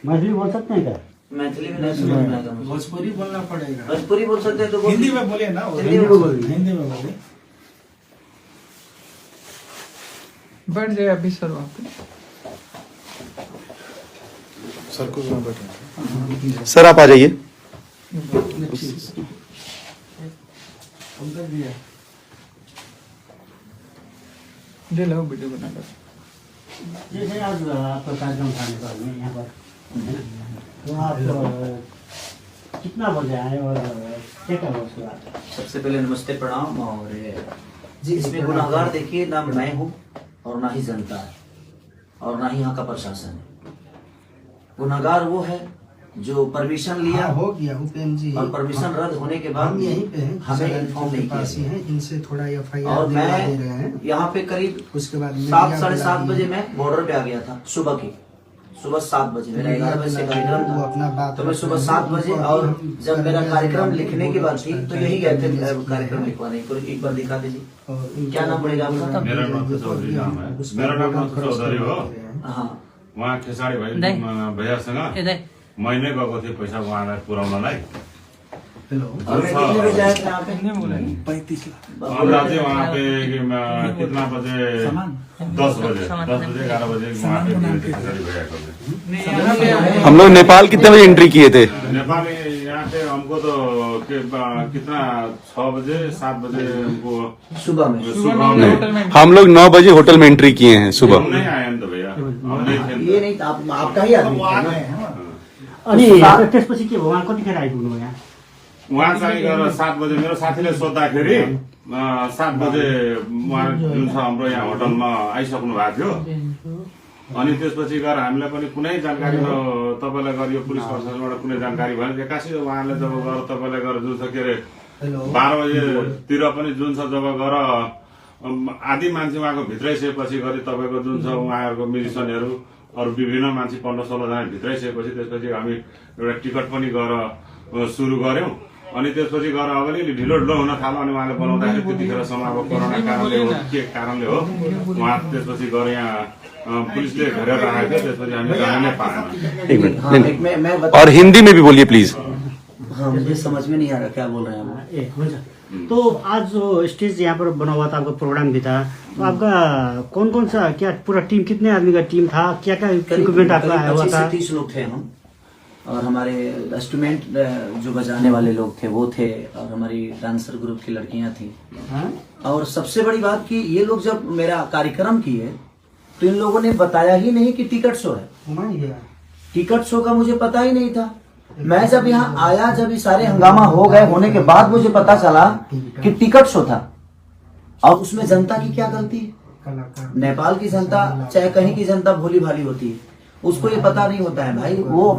मैथिली बोल सकते हैं क्या? मैथिली में नहीं समझ में आएगा मुझे। भोजपुरी बोलना पड़ेगा। भोजपुरी बोल सकते हैं तो हिंदी में बोलिए ना। हिंदी में बोलिए। हिंदी में बोलिए। बैठ जाए अभी सर वहाँ पे। सर को बैठे सर आप आ जाइए। ले लो वीडियो बना लो। जैसे आज आपका कार्यक्रम था नेपाल में यहाँ पर, तो आप कितना बजे आए और क्या क्या हुआ उसके बाद? सबसे पहले नमस्ते प्रणाम। और इसमें गुनाहगार देखिए ना मैं हूँ और ना ही जनता है और ना ही यहाँ का प्रशासन है। गुनाहगार वो है जो परमिशन लिया हो गया उपेंद्र जी। और परमिशन रद्द होने के बाद हम यहीं पे हैं, हमें इन्फॉर्म नहीं किया पास ही हैं, इनसे थोड़ा एफआईआर और दे रहे मैं हैं। यहाँ पे करीब उसके बाद 7 साढ़े 7 बजे मैं बॉर्डर पे आ गया था। सुबह 7 बजे मेरा 11 बजे से कार्यक्रम वो अपना था, बात तो मैं सुबह 7 बजे और जब मेरा कार्यक्रम लिखने की बात थी तो यही गए थे कार्यक्रम लिखवाने को। एक बार दिखा दीजिए। क्या नाम पड़ेगा आपका? मेरा नाम चौधरी नाम है। मेरा नाम चौधरी हो। हाँ वहाँ खेसारी भाइ भैयासँग महीने गएको थिएँ पैसा उहाँलाई पुर्याउनलाई। और मैं कितने बजे आया था यहाँ पे? 35 लाख। हमरा चाहिँ वहाँ पे कितना बजे 10 बजे 11 बजे वहाँ पे खेसारी भैया को। हम लोग नेपाल कितने बजे एंट्री किए थे? नेपाल यहाँ से हमको तो कितना 6 बजे 7 बजे हमको सुबह में नहीं, हम लोग 9 बजे होटल में एंट्री किए हैं सुबह। हम नहीं आए तो भैया हम नहीं थे। ये नहीं आपका ही आदमी था ना? अनि त्यसपछि के भयो? उहाँ कतिखेर आइपुग्नु भयो यहाँ? उहाँ चाहिँ गएर 7 बजे मेरो साथीले सोद्धाखेरि 7 बजे उहाँ जुन छ हाम्रो यहाँ होटलमा आइसक्नु भएको थियो। अनि त्यसपछि गएर हामीलाई पनि कुनै जानकारी तपाईँलाई गएर यो पुलिस प्रशासनबाट कुनै जानकारी भएन। एक्कासी उहाँले जब गएर तपाईँलाई गएर जुन छ के अरे 12 बजेतिर पनि जुन छ जब गएर आधी मान्छे उहाँको भित्रै सकेपछि गरी तपाईँको जुन छ उहाँहरूको म्युजिसियनहरू अरू विभिन्न मान्छे 15-16 जना भित्रै सकेपछि त्यसपछि हामी एउटा टिकट पनि गएर सुरु गर्यौं। अनि त्यसपछि गएर अब अलिकति ढिलो हुन थाल्यो। अनि उहाँले बनाउँदाखेरि त्यतिखेरसम्म अब कोरोना कारणले हो के कारणले हो उहाँ त्यसपछि गएर यहाँ पुलिसले घेरेर राखेको थियो। त्यसपछि हामी जान नै पाएन। एक मिनट मैं और हिंदी में भी बोलिए प्लीज। हाँ मुझे समझ में नहीं आ रहा क्या बोल रहे हैं आप। ए हुन्छ। तो आज जो स्टेज यहाँ पर बना हुआ था, आपका प्रोग्राम भी था, तो आपका कौन कौन सा क्या पूरा टीम, कितने आदमी का टीम था? क्या क्या इक्विपमेंट आपका आया हुआ था? 25 से 30 लोग थे हम। और हमारे इंस्ट्रूमेंट जो बजाने वाले लोग थे वो थे और हमारी डांसर ग्रुप की लड़कियां थी। और सबसे बड़ी बात कि ये लोग जब मेरा कार्यक्रम किए तो इन लोगों ने बताया ही नहीं कि टिकट शो है। टिकट शो का मुझे पता ही नहीं था। मैं जब यहाँ आया, जब ये सारे हंगामा हो गए होने के बाद मुझे पता चला कि टिकट शो था। और उसमें जनता की क्या गलती है? नेपाल की जनता चाहे कहीं की जनता भोली भाली होती है, उसको ये पता नहीं होता है भाई। वो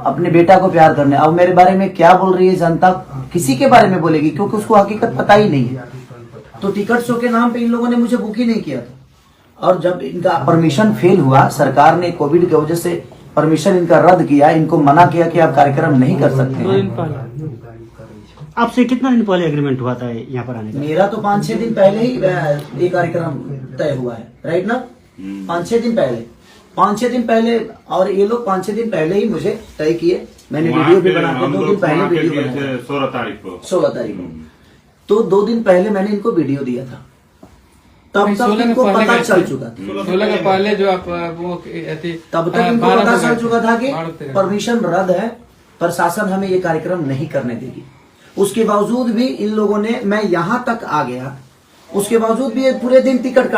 अपने बेटा को प्यार करने, अब मेरे बारे में क्या बोल रही है जनता, किसी के बारे में बोलेगी क्योंकि उसको हकीकत पता ही नहीं है। तो टिकट शो के नाम पे इन लोगों ने मुझे बुक ही नहीं किया था। और जब इनका परमिशन फेल हुआ, सरकार ने कोविड की वजह से परमिशन इनका रद्द किया, इनको मना किया कि आप कार्यक्रम नहीं कर सकते हैं। आपसे कितना दिन पहले एग्रीमेंट हुआ था यहाँ पर आने का? मेरा तो 5-6 दिन पहले ही ये कार्यक्रम तय हुआ है, राइट ना? 5-6 दिन पहले 5-6 दिन पहले। और ये लोग 5-6 दिन पहले ही मुझे तय किए। मैंने वीडियो भी बना के 2 दिन पहले वीडियो बनाया 16 तारीख को। 16 तारीख को तो 2 दिन पहले मैंने इनको वीडियो दिया था। तब तक इनको पता चल चुका था। 16 के पहले जो आप वो तब तक इनको पता चल चुका था कि परमिशन रद्द है, प्रशासन हमें ये कार्यक्रम नहीं करने देगी। उसके बावजूद भी इन लोगों ने, मैं यहाँ तक आ गया, उसके बावजूद भी ये पूरे दिन टिकट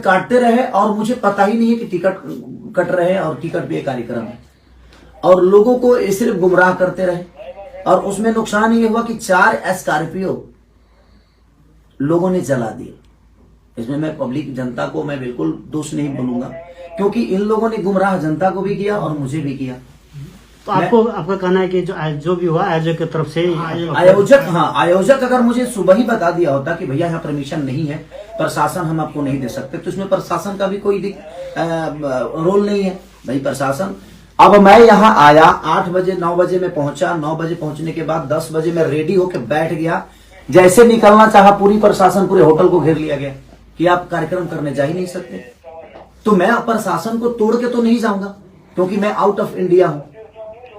काटते रहे और मुझे पता ही नहीं है कि टिकट कट रहे हैं और टिकट भी एक कार्यक्रम है। और लोगों को सिर्फ गुमराह करते रहे। और उसमें नुकसान ये हुआ कि 4 स्कॉर्पियो लोगों ने जला दिए। इसमें मैं पब्लिक जनता को मैं बिल्कुल दोष नहीं बोलूंगा, क्योंकि इन लोगों ने गुमराह जनता को भी किया और मुझे भी किया। तो आपका कहना है कि जो भी हुआ आयोजक की तरफ से आयोजक अगर मुझे सुबह ही बता दिया होता कि भैया यहाँ परमिशन नहीं है, प्रशासन हम आपको नहीं दे सकते, तो इसमें प्रशासन का भी कोई रोल नहीं है भाई। प्रशासन, अब मैं यहाँ आया 8 बजे 9 बजे में पहुंचा। 9 बजे पहुंचने के बाद 10 बजे मैं रेडी होकर बैठ गया। जैसे निकलना चाहा, पूरी प्रशासन पूरे होटल को घेर लिया गया कि आप कार्यक्रम करने जा ही नहीं सकते। तो मैं प्रशासन को तोड़ के तो नहीं जाऊंगा, क्योंकि मैं आउट ऑफ इंडिया हूं।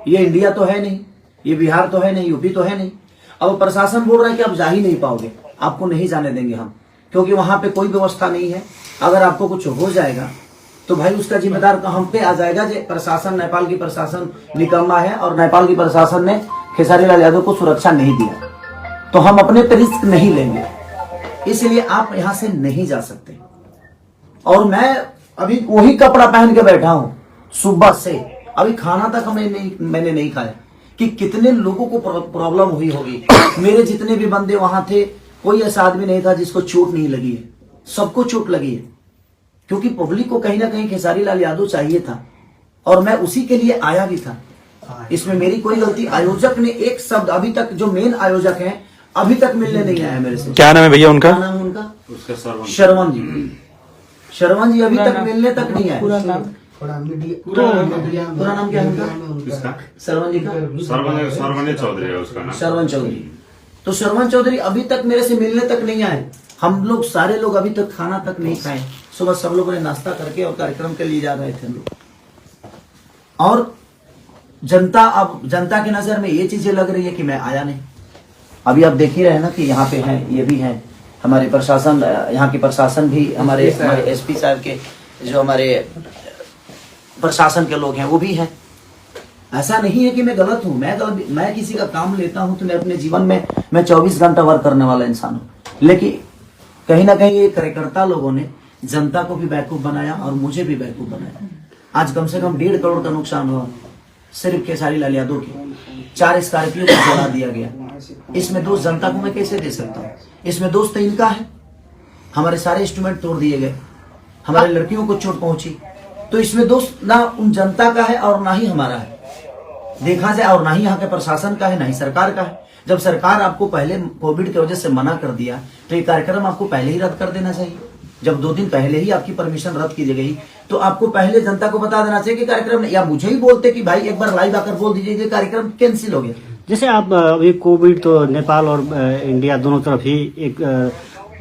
ये इंडिया तो है नहीं, ये बिहार तो है नहीं, यूपी तो है नहीं। अब प्रशासन बोल रहा है कि आप जा ही नहीं पाओगे, आपको नहीं जाने देंगे हम, क्योंकि वहां पे कोई व्यवस्था नहीं है। अगर आपको कुछ हो जाएगा तो भाई उसका जिम्मेदार हम पे आ जाएगा। जो प्रशासन, नेपाल की प्रशासन निकम्मा है और नेपाल की प्रशासन ने खेसारी लाल यादव को सुरक्षा नहीं दिया, तो हम अपने पे रिस्क नहीं लेंगे, इसलिए आप यहां से नहीं जा सकते। और मैं अभी वही कपड़ा पहन के बैठा हूं सुबह से, अभी खाना तक मैंने नहीं खाया कि कितने लोगों को प्रॉब्लम हुई होगी। मेरे जितने भी बंदे वहां थे, कोई ऐसा आदमी नहीं था जिसको चोट नहीं लगी है, सबको चोट लगी है, क्योंकि पब्लिक को कहीं ना कहीं खेसारी लाल यादव चाहिए था और मैं उसी के लिए आया भी था। इसमें मेरी कोई गलती, आयोजक ने एक शब्द अभी तक, जो मेन आयोजक है अभी तक मिलने नहीं आया मेरे से। क्या नाम है भैया उनका? क्या नाम है उनका? उसका श्रवण जी। श्रवण जी अभी तक मिलने तक नहीं आए। थोड़ा पूरा नाम क्या है उनका? किसका? श्रवण जी का? सरवने चौधरी है उसका नाम। श्रवण चौधरी। तो श्रवण चौधरी अभी तक मेरे से मिलने तक नहीं आए। हम लोग सारे लोग अभी तक खाना तक नहीं खाए। सुबह सब लोगों ने नाश्ता करके और कार्यक्रम के लिए जा रहे थे हम लोग। और जनता, अब जनता की नजर में ये चीजें लग रही है कि मैं आया नहीं। अभी आप देख ही रहे हैं ना कि यहाँ पे हैं, ये भी हैं हमारे प्रशासन, यहाँ की प्रशासन भी, हमारे एसपी साहब के जो हमारे प्रशासन के लोग हैं वो भी हैं। ऐसा नहीं है कि मैं गलत हूँ, मैं किसी का काम लेता हूँ तो मैं अपने जीवन में मैं 24 घंटा वर्क करने वाला इंसान हूँ, लेकिन कहीं ना कहीं ये कार्यकर्ता लोगों ने जनता को भी बेवकूफ बनाया और मुझे भी बेवकूफ बनाया। आज कम से कम 1.5 करोड़ का नुकसान हुआ सिर्फ खेसारी लाल यादव के। 4 स्कॉर्पियो को जला दिया गया। इसमें दोष जनता को मैं कैसे दे सकता हूँ? इसमें दोष तो इनका है। हमारे सारे इंस्ट्रूमेंट तोड़ दिए गए, हमारे लड़कियों को चोट पहुंची, तो इसमें दोष ना उन जनता का है और ना ही हमारा है देखा जाए, और ना ही यहाँ के प्रशासन का है, ना ही सरकार का है। जब सरकार आपको पहले कोविड की वजह से मना कर दिया तो ये कार्यक्रम आपको पहले ही रद्द कर देना चाहिए। जब 2 दिन पहले ही आपकी परमिशन रद्द की गई तो आपको पहले जनता को बता देना चाहिए कि कार्यक्रम, या मुझे ही बोलते कि भाई एक बार लाइव आकर बोल दीजिए कि कार्यक्रम कैंसिल हो गया। जैसे आप अभी कोविड तो नेपाल और इंडिया दोनों तरफ ही एक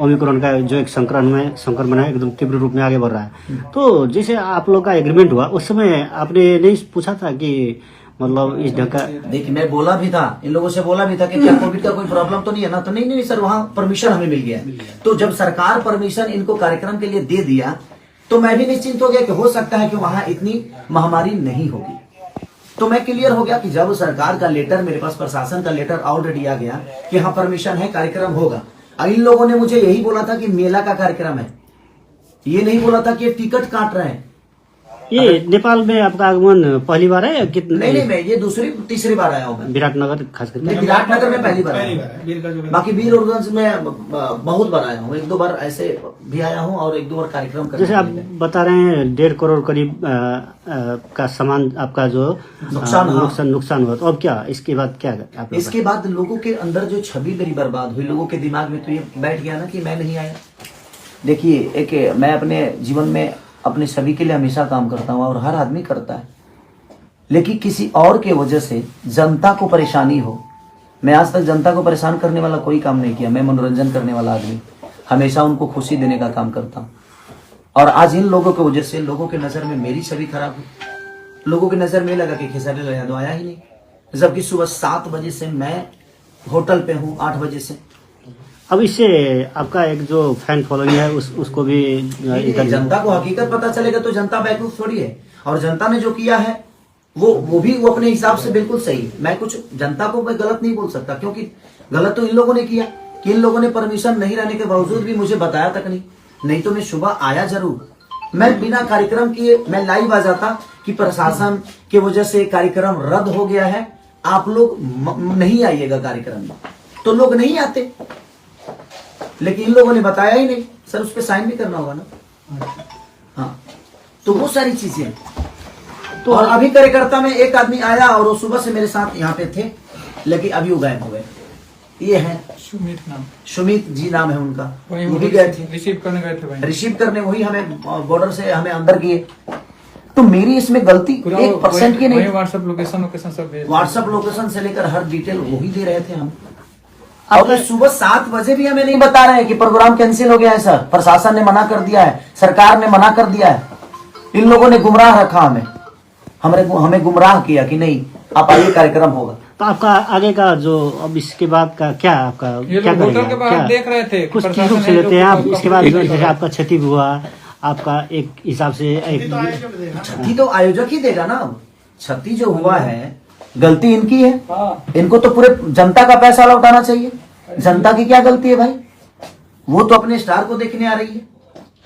ओमिक्रॉन का जो एक संक्रमण है एकदम तीव्र रूप में आगे बढ़ रहा है। तो जैसे आप लोग का एग्रीमेंट हुआ उस समय आपने नहीं पूछा था कि मतलब इस ढंग का? देखिए मैं बोला भी था, इन लोगों से बोला भी था कि क्या कोविड का कोई प्रॉब्लम तो नहीं है ना? तो नहीं सर, वहाँ परमिशन हमें मिल गया। तो जब सरकार परमिशन इनको कार्यक्रम के लिए दे दिया तो मैं भी निश्चिंत हो गया कि हो सकता है कि वहाँ इतनी महामारी नहीं होगी। तो मैं क्लियर हो गया कि जब सरकार का लेटर, मेरे पास प्रशासन का लेटर ऑलरेडी आ गया कि हाँ परमिशन है, कार्यक्रम होगा। और इन लोगों ने मुझे यही बोला था कि मेला का कार्यक्रम है, ये नहीं बोला था कि टिकट काट रहे हैं। ये नेपाल में आपका आगमन पहली बार है या कितने? नहीं, मैं ये तीसरी बार आया हूँ। मैं विराटनगर खास करके? विराटनगर में पहली बार आया, बाकी वीर और गंज में बहुत बार आया हूँ। 1-2 बार ऐसे भी आया हूँ और 1-2 बार कार्यक्रम करने। जैसे आप बता रहे हैं 1.5 करोड़ करीब का सामान आपका जो नुकसान हुआ, तो अब क्या इसके बाद क्या आप? इसके बाद लोगों के अंदर जो छवि मेरी बर्बाद हुई, लोगों के दिमाग में तो ये बैठ गया ना कि मैं नहीं आया। देखिए मैं अपने जीवन में अपने सभी के लिए हमेशा काम करता हूँ और हर आदमी करता है, लेकिन किसी और के वजह से जनता को परेशानी हो। मैं आज तक जनता को परेशान करने वाला कोई काम नहीं किया। मैं मनोरंजन करने वाला आदमी, हमेशा उनको खुशी देने का काम करता हूँ। और आज इन लोगों की वजह से लोगों की नजर में मेरी छवि खराब हुई। लोगों की नजर में लगा कि खेसारी लाल यादव आया ही नहीं, जबकि सुबह 7 बजे से मैं होटल पे हूँ, 8 बजे से। अब इससे आपका एक जो फैन फॉलोइंग है उसको भी जनता को हकीकत पता चलेगा तो जनता बेवकूफ थोड़ी है। और जनता ने जो किया है वो भी वो अपने हिसाब से बिल्कुल सही है। मैं कुछ जनता को मैं गलत नहीं बोल सकता, क्योंकि गलत तो इन लोगों ने किया कि इन लोगों ने परमिशन नहीं रहने के बावजूद भी मुझे बताया तक नहीं तो मैं सुबह आया जरूर। मैं बिना कार्यक्रम किए मैं लाइव आ जाता कि प्रशासन की वजह से कार्यक्रम रद्द हो गया है, आप लोग नहीं आइएगा कार्यक्रम में, तो लोग नहीं आते। लेकिन इन लोगों ने बताया ही नहीं। सर उस पर साइन भी करना होगा ना। हाँ, तो वो सारी चीजें। तो और अभी कार्यकर्ता में एक आदमी आया और वो सुबह से मेरे साथ यहाँ पे थे, लेकिन अभी वो गायब हो गए। ये है सुमित जी नाम है उनका, वो भी गए थे, रिसीव करने वही हमें बॉर्डर से हमें अंदर किए। तो मेरी इसमें गलती 1% की नहीं। व्हाट्सएप लोकेशन से लेकर हर डिटेल वही दे रहे थे हम। और सुबह 7 बजे भी हमें नहीं बता रहे हैं कि प्रोग्राम कैंसिल हो गया है सर, प्रशासन ने मना कर दिया है, सरकार ने मना कर दिया है। इन लोगों ने गुमराह रखा हमें गुमराह किया कि नहीं आप आइए कार्यक्रम होगा। तो आपका आगे का जो अब इसके बाद का क्या आपका ये क्या लोग होटल करेंगे के आप? बाहर क्या देख रहे थे कुछ प्रशासन चीजों से ने लेते हैं आप, जो इसके बाद कंप्लीट जैसे आपका क्षति भी हुआ आपका एक हिसाब से एक क्षति तो आयोजक ही देगा ना। क्षति जो हुआ है गलती इनकी है, इनको तो पूरे जनता का पैसा लौटाना चाहिए। जनता की क्या गलती है भाई, वो तो अपने स्टार को देखने आ रही है,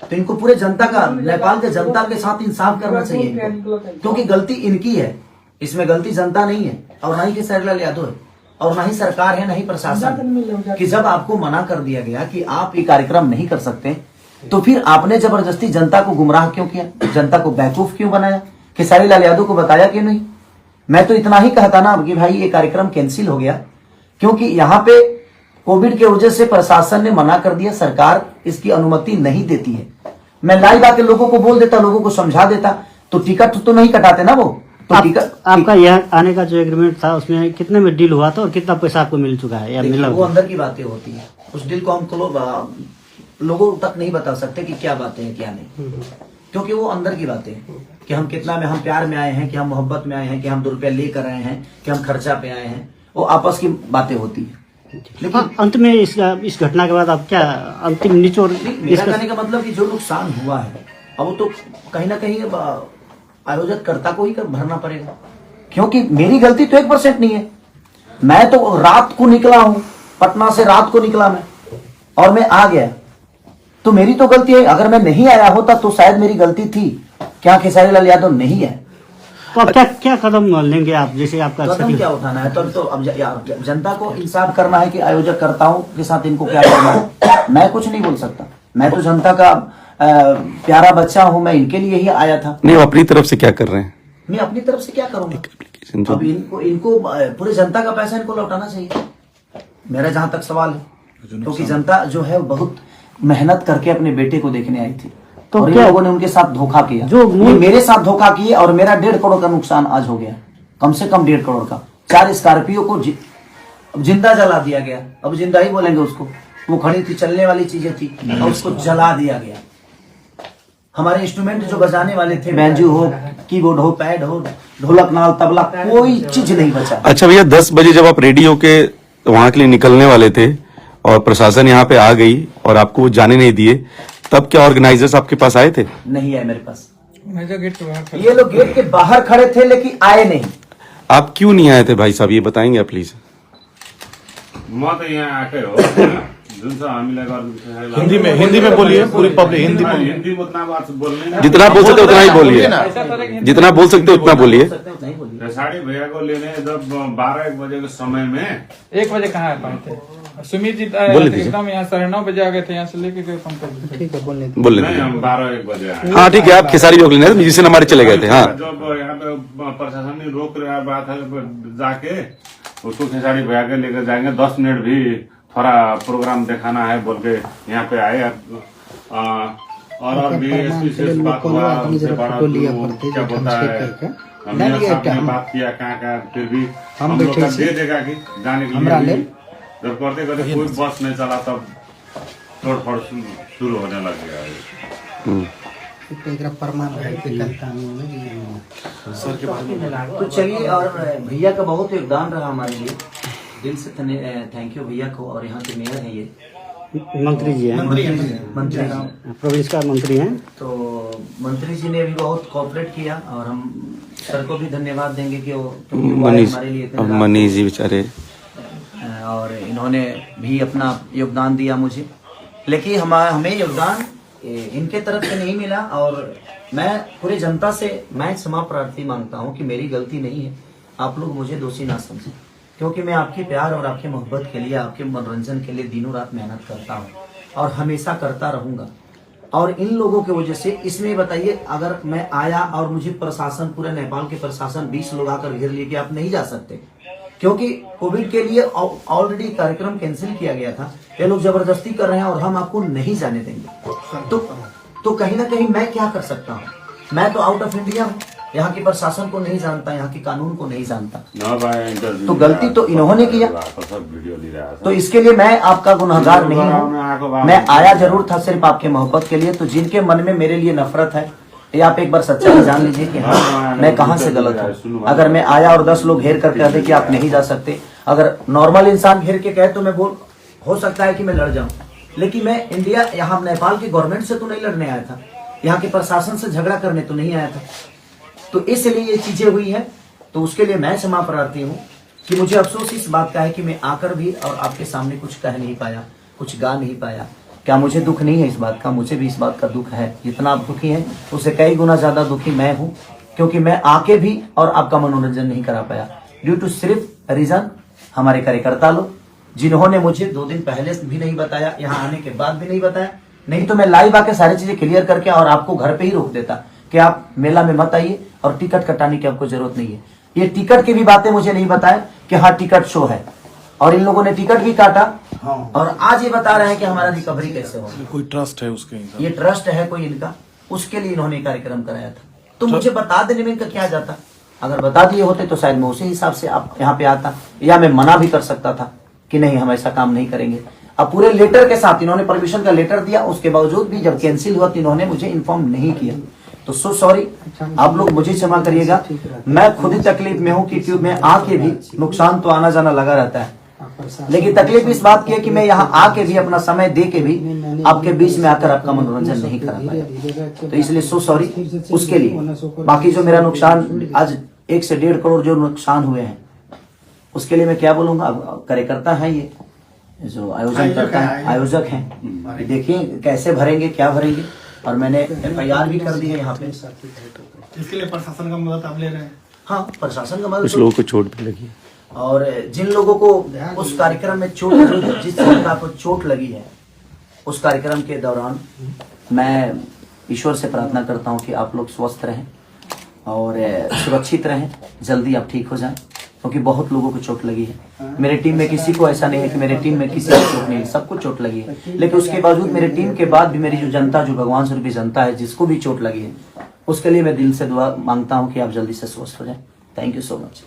तो इनको पूरे जनता का, नेपाल के जनता के साथ इंसाफ करना चाहिए इनको, क्योंकि गलती इनकी है, इसमें गलती जनता नहीं है और ना ही केसरी लाल यादव है और ना ही सरकार है, ना ही प्रशासन। कि जब आपको मना कर दिया गया कि आप ये कार्यक्रम नहीं कर सकते, तो फिर आपने जबरदस्ती जनता को गुमराह क्यों किया, जनता को बेवकूफ क्यों बनाया, केसरी लाल यादव को बताया क्यों नहीं। मैं तो इतना ही कहता ना कि भाई ये कार्यक्रम कैंसिल हो गया, क्योंकि यहाँ पे कोविड के वजह से प्रशासन ने मना कर दिया, सरकार इसकी अनुमति नहीं देती है। मैं लाइव आके लोगों को बोल देता, लोगों को समझा देता, तो टिकट तो नहीं कटाते ना वो। तो टिकट आपका यह आने का जो एग्रीमेंट था उसमें कितने में डील हुआ था और कितना पैसा आपको मिल चुका है या मिला? वो अंदर की बातें होती है, उस डील को हम लोगों तक नहीं बता सकते कि क्या बातें हैं क्या नहीं, क्योंकि वो अंदर की बातें हैं कि हम कितना में, हम प्यार में आए हैं कि हम मोहब्बत में आए हैं कि हम 2 रुपया लेकर आए हैं कि हम खर्चा पे आए हैं, वो आपस की बातें होती है। लेकिन अंत में इस घटना के बाद आप क्या अंतिम निचोड़? मेरा कहने का मतलब कि जो नुकसान हुआ है अब वो तो कहीं ना कहीं आयोजक कर्ता को ही भरना पड़ेगा, क्योंकि मेरी गलती तो 1% नहीं है। मैं तो रात को निकला हूं, पटना से रात को निकला मैं और मैं आ गया, तो मेरी तो गलती है। अगर मैं नहीं आया होता तो शायद मेरी गलती थी, क्या केसरी लाल यादव नहीं है। तो अब क्या कदम लेंगे आप, जैसे आपका कदम क्या उठाना है? तो अब जनता को इंसाफ करना है कि आयोजक कर्ताओं के साथ इनको क्या करना है। मैं कुछ नहीं बोल सकता, मैं तो जनता का प्यारा बच्चा हूं, मैं इनके लिए ही आया था। नहीं, अपनी तरफ से क्या कर रहे हैं? मैं अपनी तरफ से क्या करूंगा? जो अब इनको पूरे जनता का पैसा इनको लौटाना चाहिए, मेरा जहां तक सवाल है, क्योंकि जनता जो है बहुत मेहनत करके अपने बेटे को देखने आई थी, तो और इन क्या लोगों ने उनके साथ धोखा किया, जो ये मेरे साथ धोखा किए और मेरा 1.5 करोड़ का नुकसान आज हो गया, कम से कम 1.5 करोड़ का। 4 स्कॉर्पियो को जिंदा जला दिया गया, अब जिंदा ही बोलेंगे उसको, वो खड़ी थी, चलने वाली चीजें थी और उसको जला दिया गया। हमारे इंस्ट्रूमेंट जो बजाने वाले थे, बैंजू हो, कीबोर्ड हो, पैड हो, ढोलक, नाल, तबला, कोई चीज नहीं बचा। अच्छा भैया, 10 बजे जब आप रेडी होके वहां के लिए निकलने वाले थे और प्रशासन यहाँ पे आ गई और आपको जाने नहीं दिए, तब क्या ऑर्गेनाइजर्स आपके पास आए थे? नहीं आए मेरे पास, मैं तो गेट के बाहर खड़ा ये लोग गेट के बाहर खड़े थे लेकिन आए नहीं। आप क्यों नहीं आए थे भाई साहब, ये बताएंगे आप प्लीज? म त यहाँ आएकै हो, जुन चाहिँ हामीलाई गर्नु हिंदी में बोलिए, पूरी पब्लिक हिंदी में। हिंदी में उतना बात बोलने ना। जितना बोल सकते उतना ही बोलिए, ऐसा करे कि जितना बोल सकते उतना बोलिए। नहीं बोलिए। साड़ी भैया को लेने जब 12-1 बजे के समय में 1 बजे कहाँ आ पाए थे? सुमित जी बोले दीजिए। एकदम यहाँ 9:30 बजे आ गए थे, यहाँ से लेके गए पंकज जी। ठीक है, बोलने दो। बोल नहीं, लेते हम 12-1 बजे आए। हाँ ठीक है, आप खेसारी भी होगले म्यूजिशियन हमारे चले गए थे। हाँ, जब यहाँ पे प्रशासन ने रोक रहा था, जाके उसको खेसारी भैया के लेकर जाएंगे, 10 मिनट भी थोड़ा प्रोग्राम दिखाना है बोल के यहाँ पे आए। और भी विशेष बात हुआ, उनसे बड़ा क्या बोलता है, हमने साथ में बात किया कहाँ फिर भी हम लोग का दे देगा कि जाने के लिए। जब करते करते कोई बस नहीं चला तब तोड़फोड़ शुरू होने लग गया। तो चलिए, और भैया का बहुत योगदान रहा हमारे लिए, दिल से थैंक यू भैया को। और यहाँ के मेयर है ये मंत्री जी हैं, मंत्री प्रोविंस का मंत्री हैं, तो मंत्री जी ने भी बहुत कोऑपरेट किया और हम सर को भी धन्यवाद देंगे कि वो हमारे लिए इतने रात मनीष जी बेचारे, और इन्होंने भी अपना योगदान दिया मुझे। लेकिन हमें योगदान इनके तरफ से नहीं मिला, और मैं पूरे जनता से मैं क्षमा प्रार्थी मांगता हूं कि मेरी गलती नहीं है, आप लोग मुझे दोषी ना समझें, क्योंकि मैं आपके प्यार और आपके मोहब्बत के लिए, आपके मनोरंजन के लिए दिनों रात मेहनत करता हूं और हमेशा करता रहूंगा। और इन लोगों की वजह से, इसमें बताइए, अगर मैं आया और मुझे प्रशासन, पूरे नेपाल के प्रशासन 20 लोग आकर घेर लिए कि आप नहीं जा सकते, क्योंकि कोविड के लिए ऑलरेडी कार्यक्रम कैंसिल किया गया था, ये लोग जबरदस्ती कर रहे हैं और हम आपको नहीं जाने देंगे, तो कहीं ना कहीं मैं क्या कर सकता हूँ? मैं तो आउट ऑफ इंडिया हूँ, यहाँ के प्रशासन को नहीं जानता, यहाँ के कानून को नहीं जानता, तो गलती तो इन्होंने किया। तो इसके लिए मैं आपका गुनहगार नहीं हूँ, मैं आया जरूर था सिर्फ आपके मोहब्बत के लिए। तो जिनके मन में मेरे लिए नफरत है, ये आप एक बार सच्चाई जान लीजिए कि हाँ मैं कहाँ से गलत हूँ। अगर मैं आया और 10 लोग घेर कर कहते कि आप नहीं जा सकते, अगर नॉर्मल इंसान घेर के कहे तो मैं बोल हो सकता है कि मैं लड़ जाऊं, लेकिन मैं इंडिया यहाँ नेपाल की गवर्नमेंट से तो नहीं लड़ने आया था, यहाँ के प्रशासन से झगड़ा करने तो नहीं आया था। तो इसलिए ये चीजें हुई है। तो उसके लिए मैं क्षमा प्रार्थी हूँ कि मुझे अफसोस इस बात का है कि मैं आकर भी और आपके सामने कुछ कह नहीं पाया, कुछ गा नहीं पाया। क्या मुझे दुख नहीं है इस बात का? मुझे भी इस बात का दुख है। जितना आप दुखी हैं उससे कई गुना ज्यादा दुखी मैं हूँ, क्योंकि मैं आके भी और आपका मनोरंजन नहीं करा पाया ड्यू टू सिर्फ रीजन हमारे कार्यकर्ता लोग, जिन्होंने मुझे 2 दिन पहले भी नहीं बताया, यहाँ आने के बाद भी नहीं बताया। नहीं तो मैं लाइव आके सारी चीजें क्लियर करके और आपको घर पे ही रोक देता कि आप मेला में मत आइए और टिकट कटाने की आपको जरूरत नहीं है। ये टिकट की भी बातें मुझे नहीं बताए कि हाँ टिकट शो है, और इन लोगों ने टिकट भी काटा। और आज ये बता रहे हैं कि हमारा रिकवरी कैसे होगा। कोई ट्रस्ट है उसके हिसाब। ये ट्रस्ट है कोई इनका, उसके लिए इन्होंने कार्यक्रम कराया था। तो मुझे बता देने में इनका क्या जाता? अगर बता दिए होते तो शायद मैं उसी हिसाब से आप यहाँ पे आता, या मैं मना भी कर सकता था कि नहीं हम ऐसा काम नहीं करेंगे। अब पूरे लेटर के साथ इन्होंने परमिशन का लेटर दिया, उसके बावजूद भी जब कैंसिल हुआ तो इन्होंने मुझे इन्फॉर्म नहीं किया। तो सो सॉरी, आप लोग मुझे क्षमा करिएगा। मैं खुद ही तकलीफ में हूँ कि ट्यूब में आके भी नुकसान तो आना जाना लगा रहता है, लेकिन तकलीफ इस बात की है कि मैं यहाँ आके भी अपना समय दे के भी आपके बीच में आकर आपका मनोरंजन नहीं करा पाया। तो इसलिए सो सॉरी उसके लिए। बाकी जो मेरा नुकसान आज 1 से 1.5 करोड़ जो नुकसान हुए हैं उसके लिए मैं क्या बोलूंगा। अब कार्यकर्ता है ये जो आयोजन करता है, आयोजक हैं, देखिए कैसे भरेंगे क्या भरेंगे। और मैंने FIR भी कर दी है यहाँ पे। इसके लिए प्रशासन का मदद आप ले रहे हैं? हाँ, प्रशासन का मदद। कुछ लोगों को चोट भी लगी, और जिन लोगों को उस कार्यक्रम में चोट लगी, जिस जगह को चोट लगी है उस कार्यक्रम के दौरान, मैं ईश्वर से प्रार्थना करता हूं कि आप लोग स्वस्थ रहें और सुरक्षित रहें, जल्दी आप ठीक हो जाएं, क्योंकि बहुत लोगों को चोट लगी है। मेरे टीम में किसी को ऐसा नहीं है कि मेरे टीम में किसी को चोट नहीं है, सबको चोट लगी है। लेकिन उसके बावजूद मेरे टीम के बाद भी मेरी जो जनता, जो भगवान स्वरूपी जनता है, जिसको भी चोट लगी है, उसके लिए मैं दिल से दुआ मांगता हूँ कि आप जल्दी से स्वस्थ हो जाएं। Thank you so much.